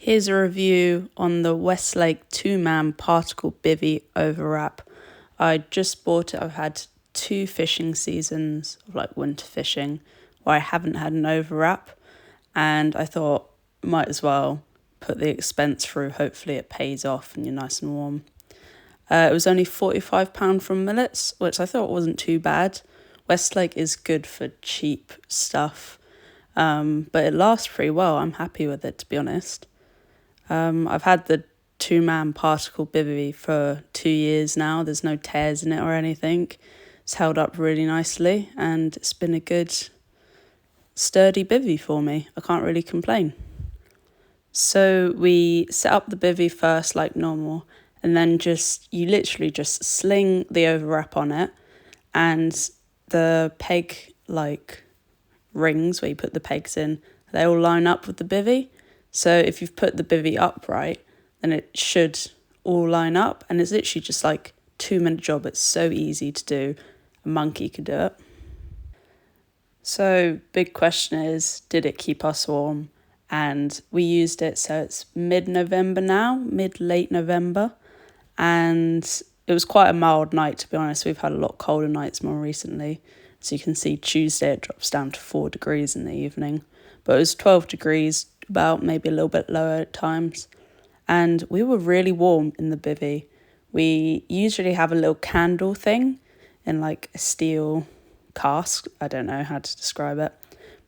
Here's a review on the Westlake 2-man particle bivvy overwrap. I just bought it. I've had 2 fishing seasons of like winter fishing where I haven't had an overwrap, and I thought might as well put the expense through. Hopefully it pays off and you're nice and warm. It was only £45 from Millets, which I thought wasn't too bad. Westlake is good for cheap stuff, but it lasts pretty well. I'm happy with it, to be honest. I've had the 2-man particle bivvy for 2 years now. There's no tears in it or anything. It's held up really nicely and it's been a good, sturdy bivvy for me. I can't really complain. So we set up the bivvy first like normal, and then you literally just sling the overwrap on it, and the peg like rings where you put the pegs in, they all line up with the bivvy. So if you've put the bivvy upright, then it should all line up, and it's literally just like 2-minute job. It's so easy to do. A monkey could do it. So big question is, did it keep us warm? And we used it, so it's mid-November now, late November, and it was quite a mild night, to be honest. We've had a lot colder nights more recently. So you can see Tuesday it drops down to 4 degrees in the evening, but it was 12 degrees, about maybe a little bit lower at times. And we were really warm in the bivvy. We usually have a little candle thing in like a steel cask. I don't know how to describe it,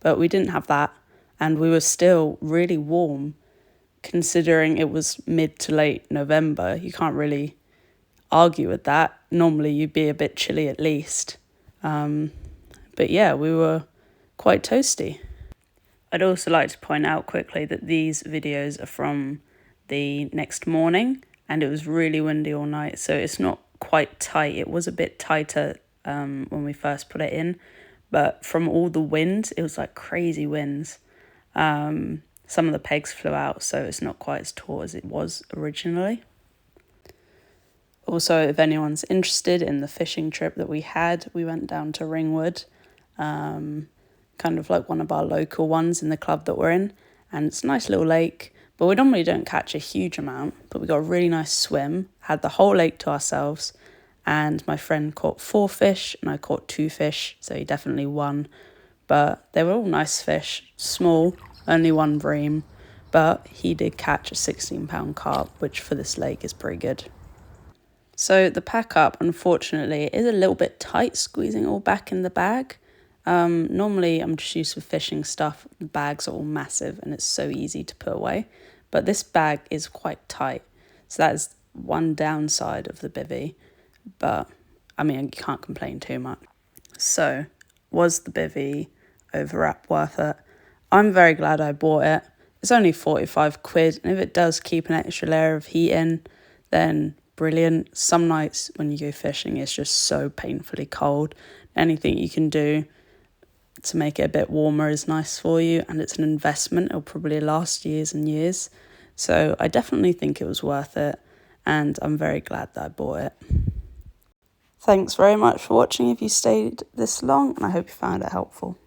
but we didn't have that. And we were still really warm considering it was mid to late November. You can't really argue with that. Normally you'd be a bit chilly at least. But yeah, we were quite toasty. I'd also like to point out quickly that these videos are from the next morning, and it was really windy all night, so it's not quite tight. It was a bit tighter when we first put it in, but from all the wind, it was like crazy winds. Some of the pegs flew out, so it's not quite as taut as it was originally. Also, if anyone's interested in the fishing trip that we had, we went down to Ringwood, kind of like one of our local ones in the club that we're in, and it's a nice little lake, but we normally don't catch a huge amount, but we got a really nice swim, had the whole lake to ourselves, and my friend caught 4 fish and I caught 2 fish, so he definitely won. But they were all nice fish, small, only 1 bream, but he did catch a 16-pound carp, which for this lake is pretty good. So the pack up, unfortunately, is a little bit tight, squeezing all back in the bag. Normally I'm just used to fishing stuff. The bags are all massive and it's so easy to put away, but this bag is quite tight. So that is one downside of the bivvy, but I mean, you can't complain too much. So was the bivvy overwrap worth it? I'm very glad I bought it. It's only 45 quid, and if it does keep an extra layer of heat in, then brilliant. Some nights when you go fishing, it's just so painfully cold. Anything you can do to make it a bit warmer is nice for you, and it's an investment. It'll probably last years and years. So I definitely think it was worth it, and I'm very glad that I bought it. Thanks very much for watching if you stayed this long, and I hope you found it helpful.